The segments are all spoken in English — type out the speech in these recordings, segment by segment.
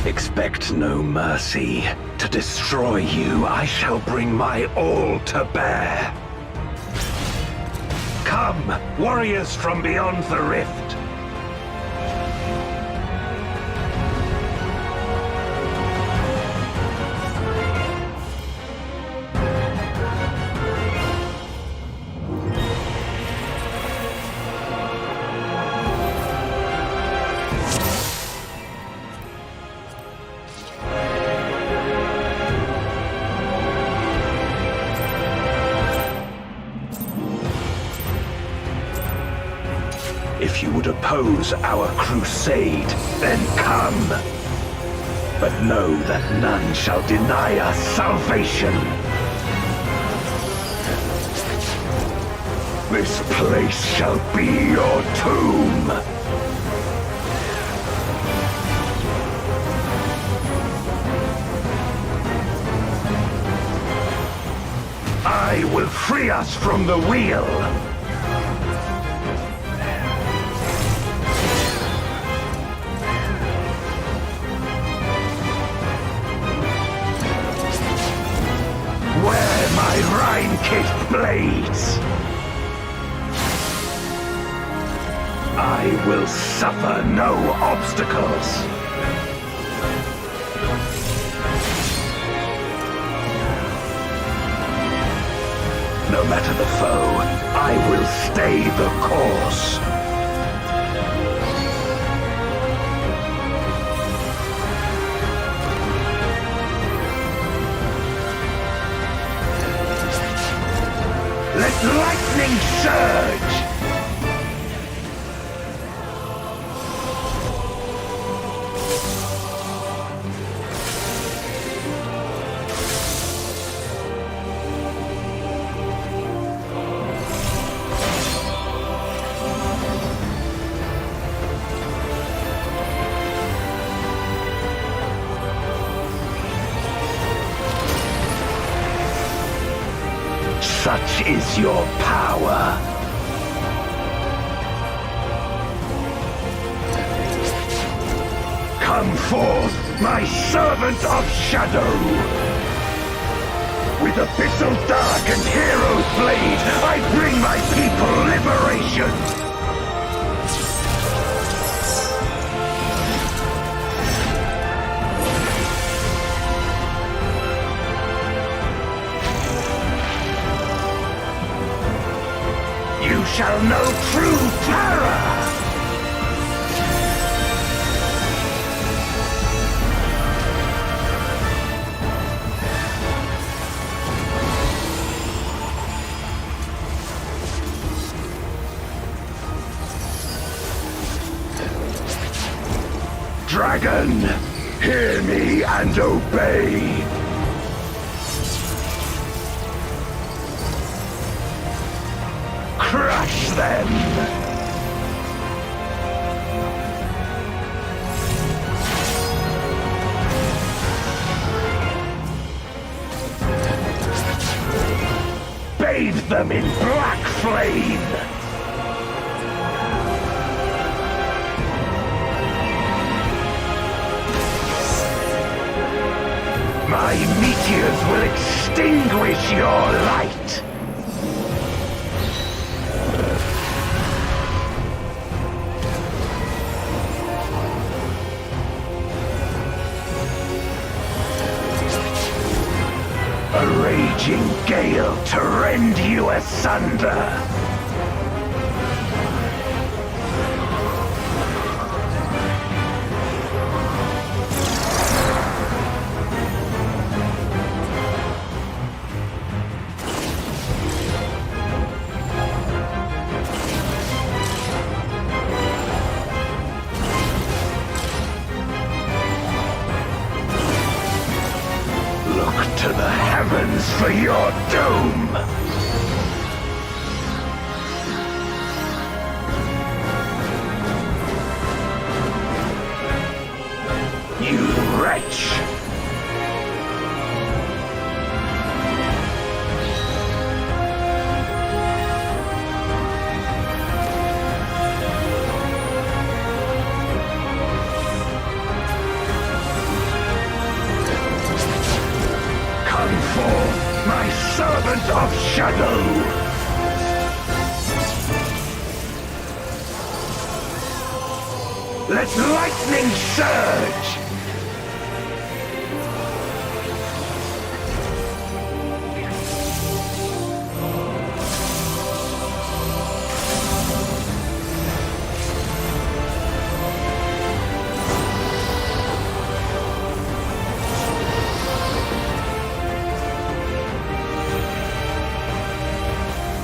Expect no mercy. To destroy you, I shall bring my all to bear. Come, warriors from beyond the rift. If you would oppose our crusade, then come. But know that none shall deny us salvation. This place shall be your tomb. I will free us from the wheel. Where my Rhine-kissed blades! I will suffer no obstacles! No matter the foe, I will stay the course! Let lightning surge! Such is your power. Come forth, my servant of shadow! With abyssal dark and hero's blade, I bring my people liberation! You shall know true terror! Dragon, hear me and obey! Crush them! Bathe them in black flame! My meteors will extinguish your light! A raging gale to rend you asunder! To the heavens for your doom! You wretch! shadow! Let lightning surge!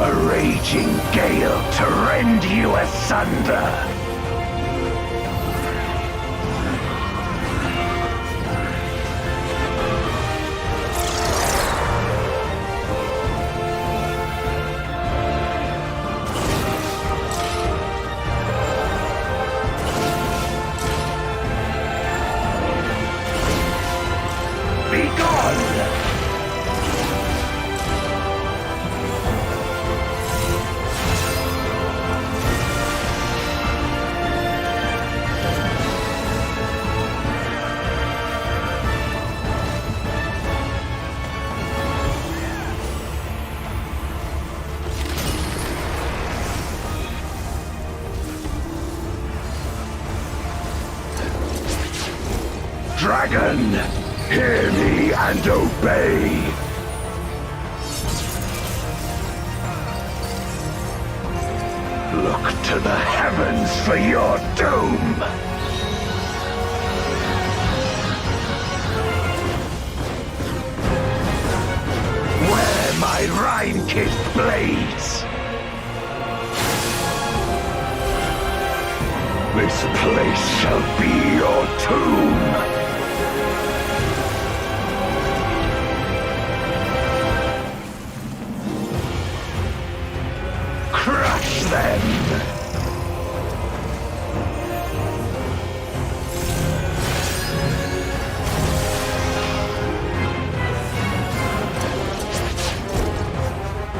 A raging gale to rend you asunder! Dragon, hear me and obey! Look to the heavens for your doom! Wear my rime-kissed blades! This place shall be your tomb! Crush them!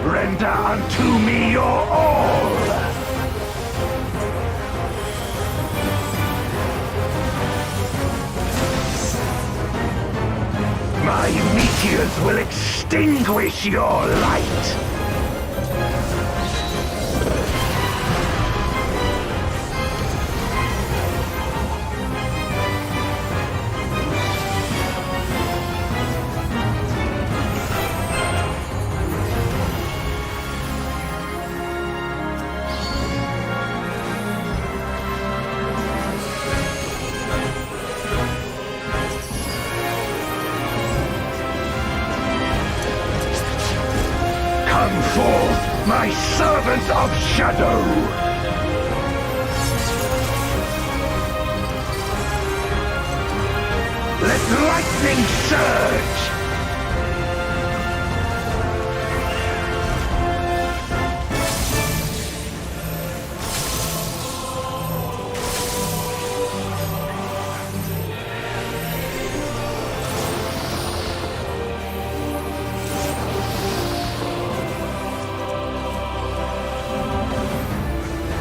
Render unto me your all! My meteors will extinguish your light! Come forth, my servant of shadow! Let lightning surge!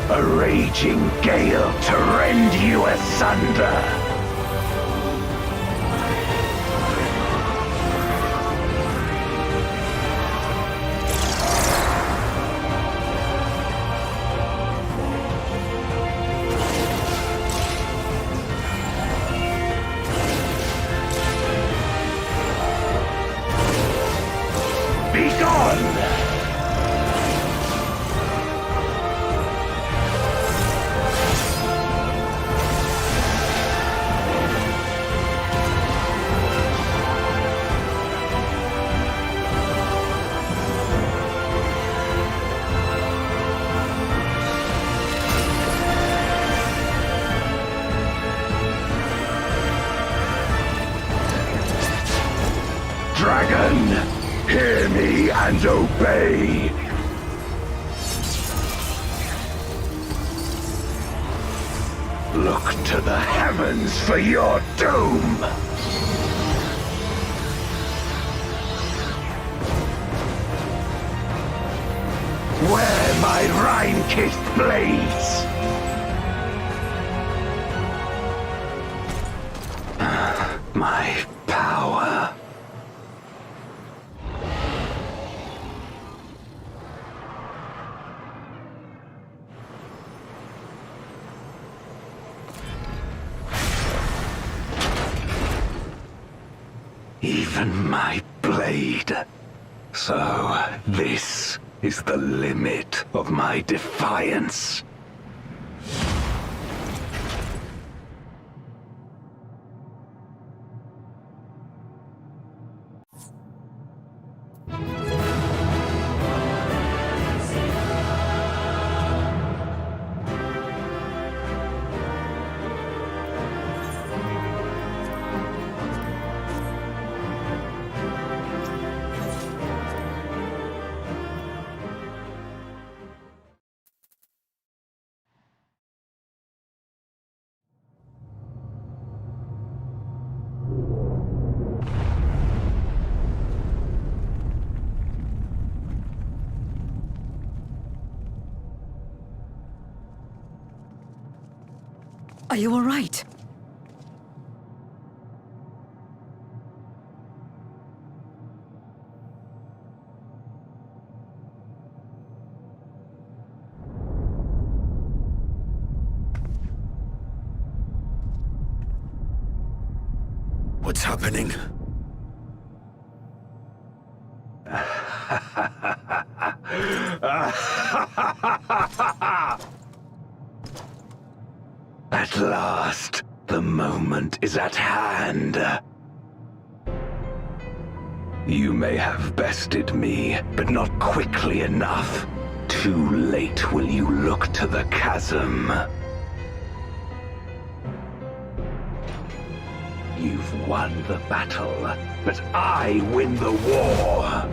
A raging gale to rend you asunder! Begone! Dragon, hear me and obey! Look to the heavens for your doom! Wear my rime-kissed blades! My power. even my blade. So, this is the limit of my defiance. Are you all right? What's happening? At last, the moment is at hand. You may have bested me, but not quickly enough. Too late will you look to the chasm. You've won the battle, but I win the war.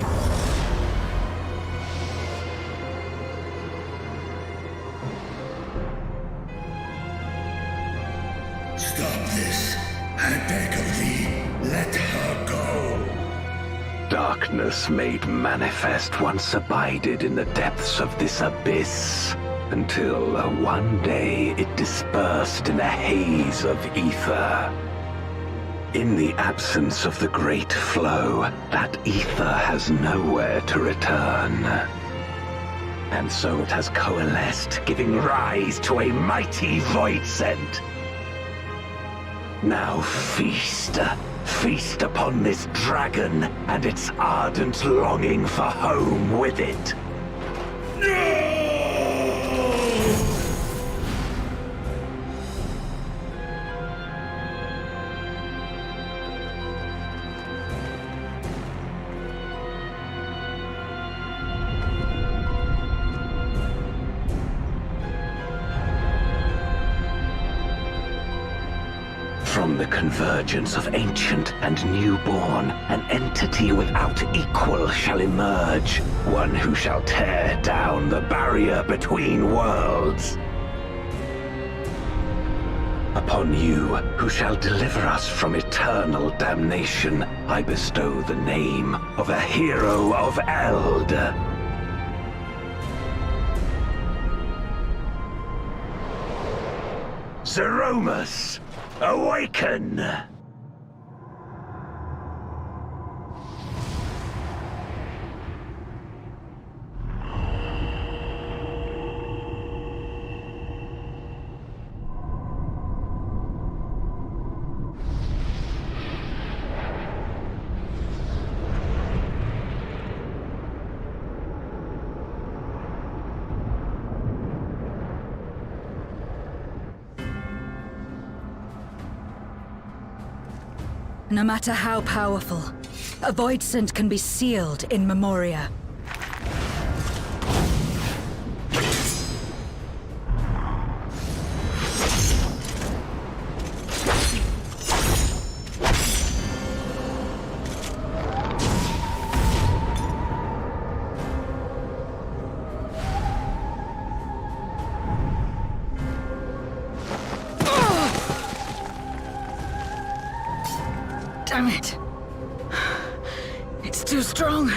Stop this. I beg of thee, let her go. Darkness made manifest once abided in the depths of this abyss, until one day it dispersed in a haze of ether. In the absence of the great flow, that ether has nowhere to return. And so it has coalesced, giving rise to a mighty voidsent. Now feast, feast upon this dragon and its ardent longing for home with it. From the convergence of ancient and newborn, an entity without equal shall emerge, one who shall tear down the barrier between worlds. Upon you, who shall deliver us from eternal damnation, I bestow the name of a hero of Eld. Zeromus! Awaken! No matter how powerful, a voidsent can be sealed in Memoria. Damn it. It's too strong.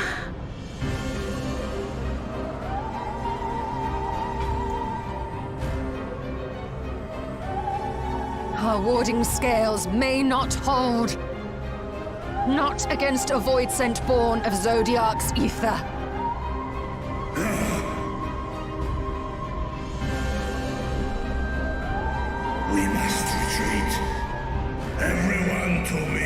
Our warding scales may not hold. Not against a voidsent born of Zodiark's ether. We must retreat. Everyone to me.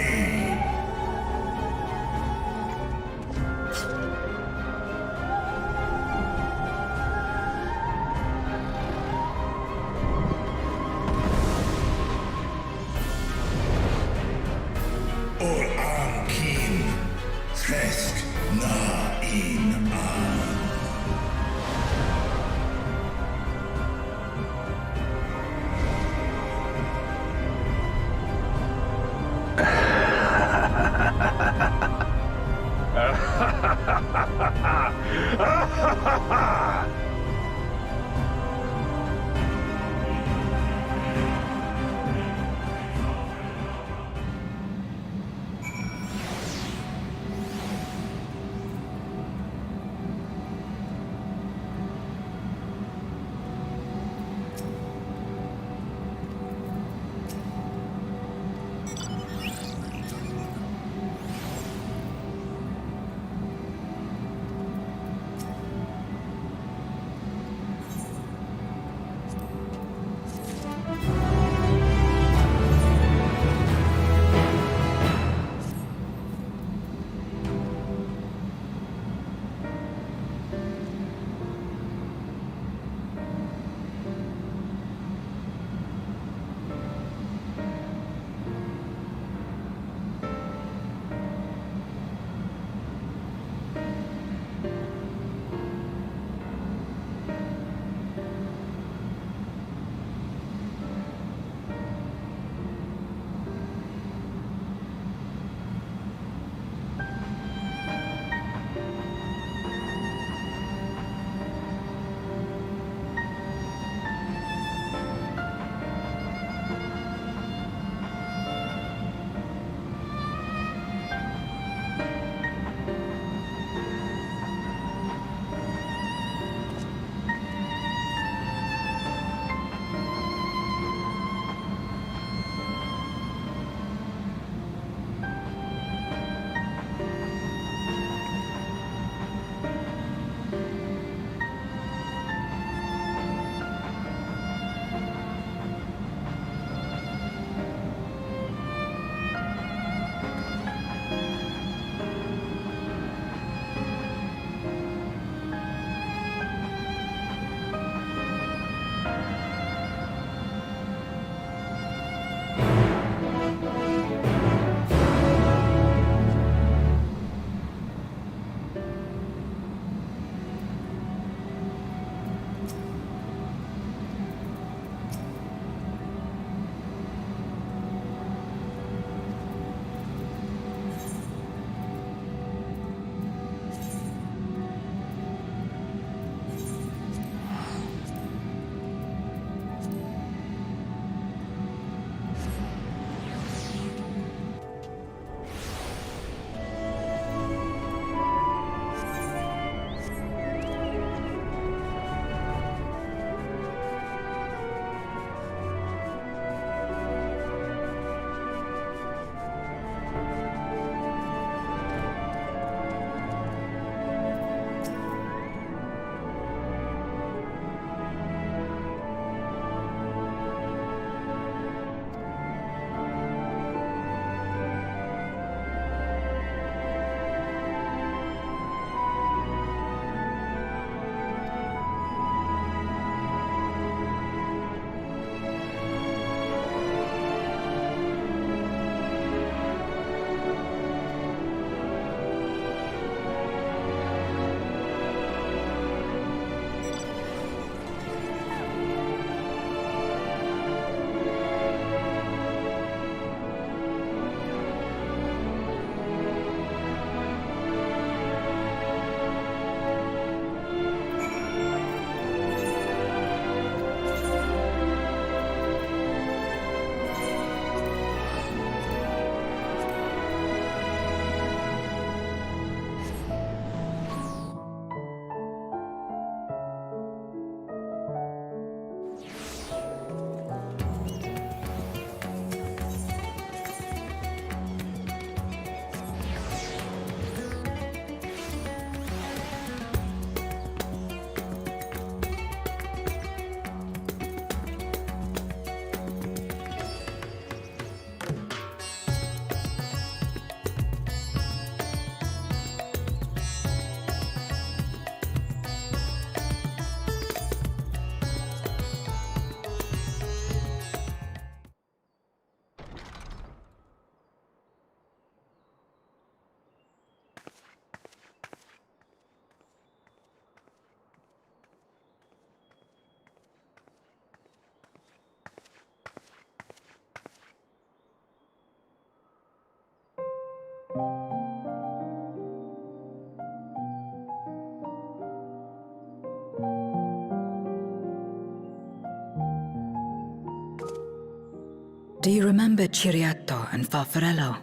Do you remember Ciriato and Farfarello?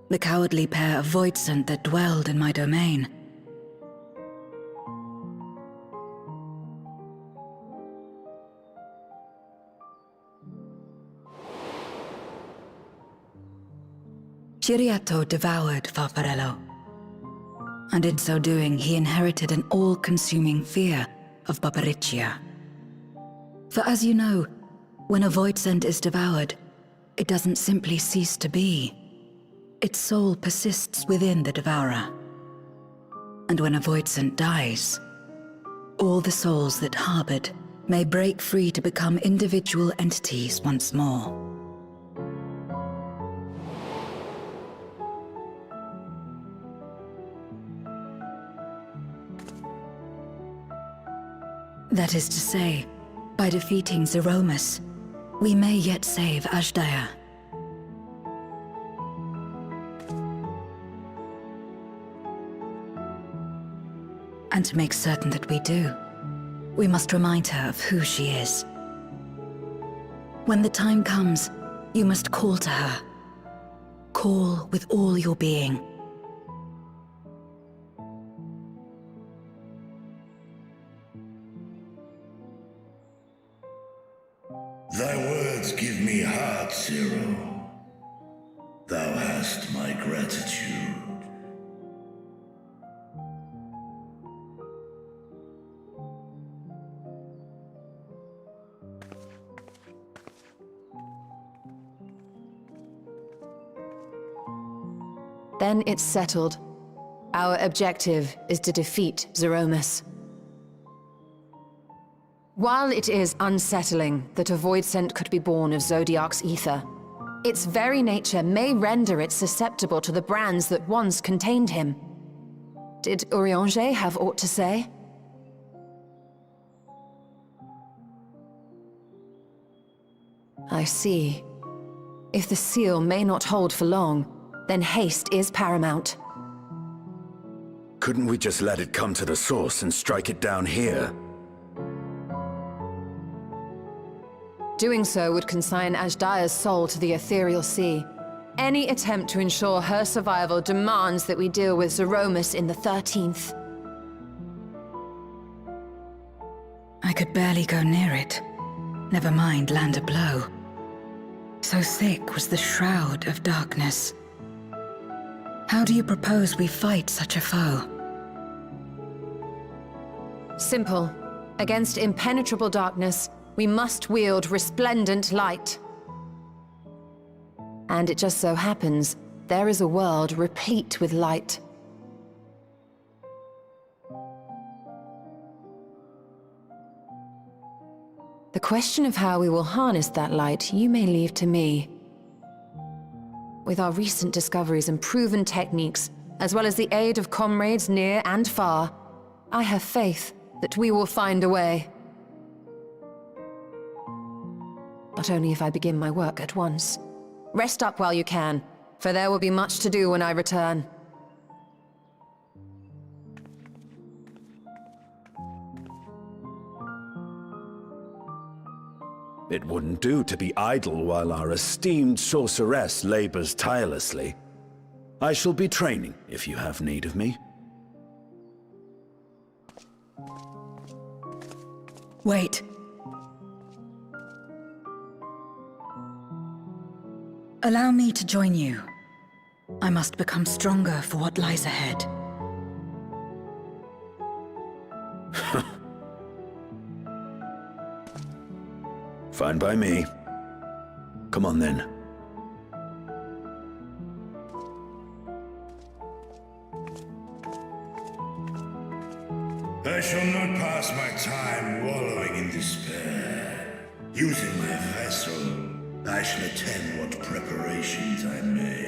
The cowardly pair of voidsent that dwelled in my domain? Ciriato devoured Farfarello, and in so doing he inherited an all-consuming fear of Barbariccia. For as you know, when a voidsent is devoured, it doesn't simply cease to be. Its soul persists within the devourer. And when a voidsent dies, all the souls that harbored may break free to become individual entities once more. That is to say, by defeating Zeromus, we may yet save Azdaja. And to make certain that we do, we must remind her of who she is. When the time comes, you must call to her. Call with all your being. Thy words give me heart, Zero. Thou hast my gratitude. Then it's settled. Our objective is to defeat Zeromus. While it is unsettling that a voidsent could be born of Zodiark's ether, its very nature may render it susceptible to the brands that once contained him. Did Urianger have aught to say? I see. If the seal may not hold for long, then haste is paramount. Couldn't we just let it come to the source and strike it down here? Doing so would consign Azdaja's soul to the ethereal sea. Any attempt to ensure her survival demands that we deal with Zeromus in the 13th. I could barely go near it. Never mind land a blow. So thick was the shroud of darkness. How do you propose we fight such a foe? Simple. Against impenetrable darkness, we must wield resplendent light. And it just so happens, there is a world replete with light. The question of how we will harness that light, you may leave to me. With our recent discoveries and proven techniques, as well as the aid of comrades near and far, I have faith that we will find a way. But only if I begin my work at once. Rest up while you can, for there will be much to do when I return. It wouldn't do to be idle while our esteemed sorceress labors tirelessly. I shall be training if you have need of me. Wait. Allow me to join you. I must become stronger for what lies ahead. Fine by me. Come on then. I shall not pass my time wallowing in despair. Using my vessel, I shall attend what preparations I may.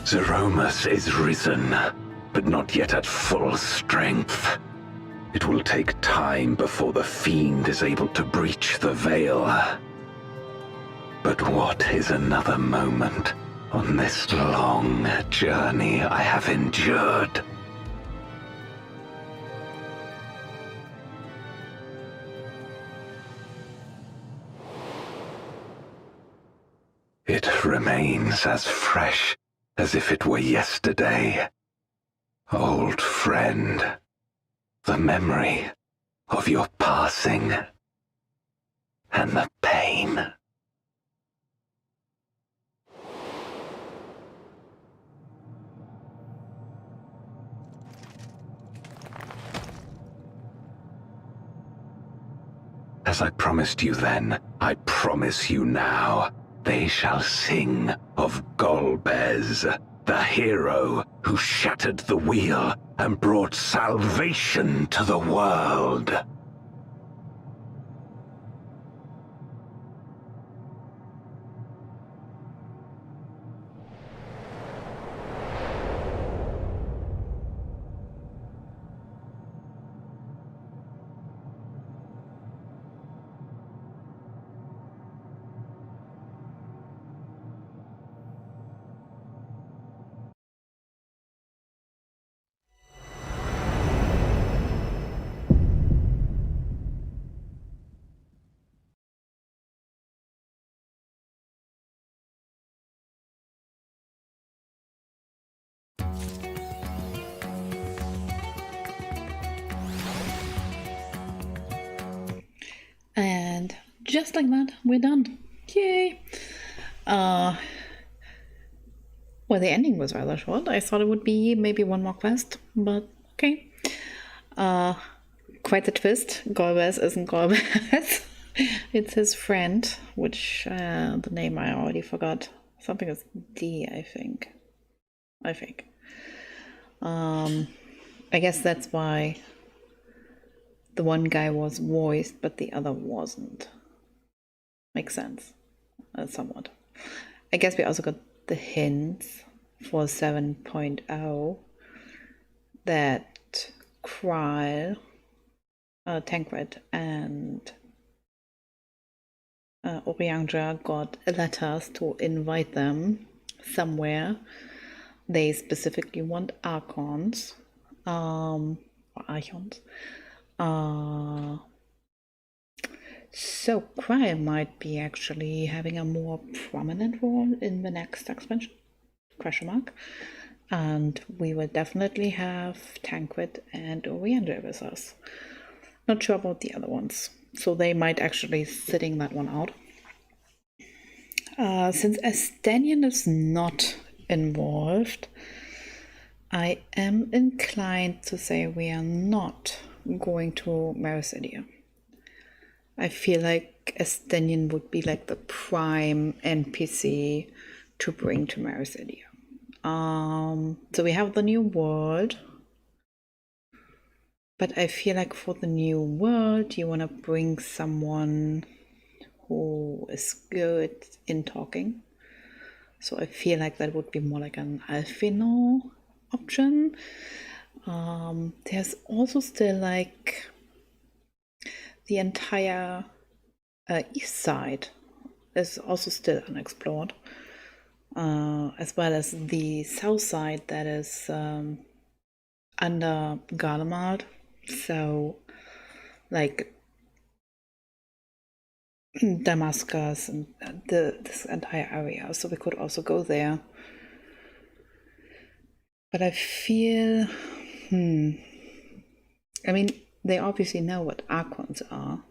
Zeromus is risen, but not yet at full strength. It will take time before the fiend is able to breach the veil. But what is another moment on this long journey I have endured? It remains as fresh as if it were yesterday. Old friend, the memory of your passing and the pain. As I promised you then, I promise you now. They shall sing of Golbez, the hero who shattered the wheel and brought salvation to the world. And just like that, we're done. Yay! Well, the ending was rather short. I thought it would be maybe one more quest, but okay. Quite the twist. Golbez isn't Golbez. It's his friend, which the name I already forgot. Something is D, I think. I guess that's why the one guy was voiced, but the other wasn't. Makes sense, somewhat. I guess we also got the hints for 7.0 that Kral, Tancred, and Orianga got letters to invite them somewhere. They specifically want Archons, or Archons. So Kral might be actually having a more prominent role in the next expansion, ? And we will definitely have Tancred and Orianda with us. Not sure about the other ones, so they might actually sitting that one out. Since Estenian is not involved, I am inclined to say we are not going to Marisidia. I feel like Estenian would be like the prime NPC to bring to Marisidia. So we have the new world, but I feel like for the new world, you want to bring someone who is good in talking. So I feel like that would be more like an Alfino option. There's also still like the entire east side is also still unexplored, as well as the south side that is under Garlemald. So like Damascus and this entire area. So we could also go there. But I feel, I mean, they obviously know what Archons are.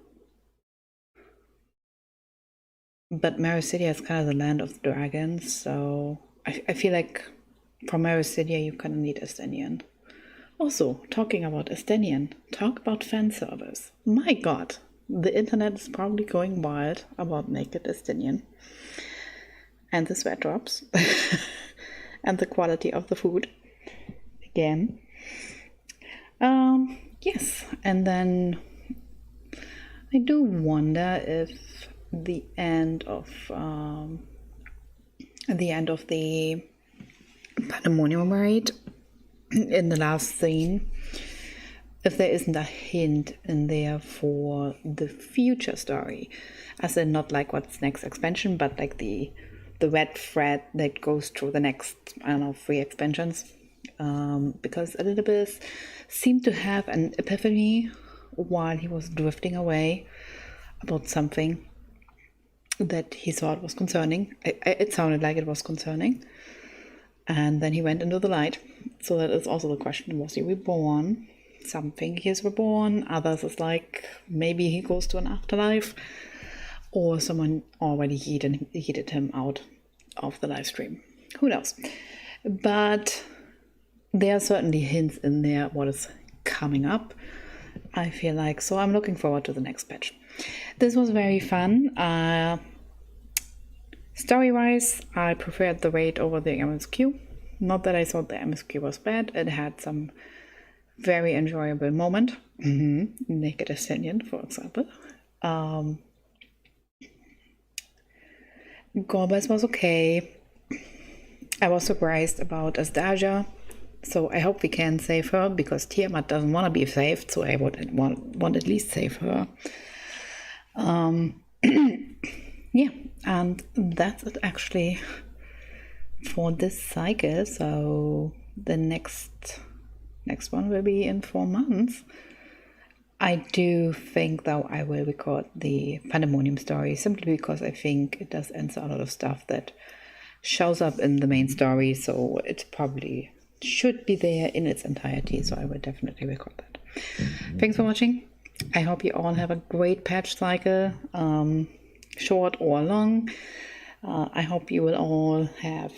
But Marisidia is kind of the land of dragons, so I feel like for Marisidia you kind of need Estenian. Also, talking about Estenian, talk about fan service. My god, the internet is probably going wild about naked Estenian. And the sweat drops. And the quality of the food. Again. Yes, and then I do wonder if the end of the Pandemonium raid in the last scene, if there isn't a hint in there for the future story, as in not like what's next expansion, but like the red thread that goes through the next, I don't know, 3 expansions. Because Elizabeth seemed to have an epiphany while he was drifting away about something that he thought was concerning. It sounded like it was concerning. And then he went into the light. So that is also the question, was he reborn? Some think he is reborn, others is like maybe he goes to an afterlife, or someone already heated him out of the live stream. Who knows? But there are certainly hints in there what is coming up, I feel like. So I'm looking forward to the next patch. This was very fun. Story-wise, I preferred the raid over the MSQ. Not that I thought the MSQ was bad. It had some very enjoyable moment. Naked Ascension, for example. Golbez was okay. I was surprised about Astasia. So I hope we can save her, because Tiamat doesn't want to be saved, so I would want at least save her. Yeah, and that's it actually for this cycle. So the next one will be in 4 months. I do think, though, I will record the Pandemonium story, simply because I think it does answer a lot of stuff that shows up in the main story, so it probably should be there in its entirety, so I will definitely record that. Thanks for watching. I hope you all have a great patch cycle, short or long. I hope you will all have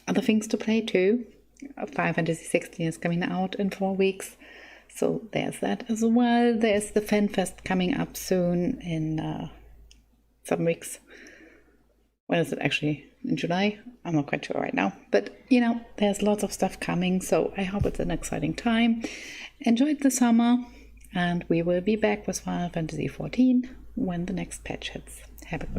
other things to play too. Final Fantasy 16 is coming out in 4 weeks, so there's that as well. There's the FanFest coming up soon in some weeks. When is it actually? In July? I'm not quite sure right now. But, you know, there's lots of stuff coming, so I hope it's an exciting time. Enjoyed the summer, and we will be back with Final Fantasy 14 when the next patch hits. Have a great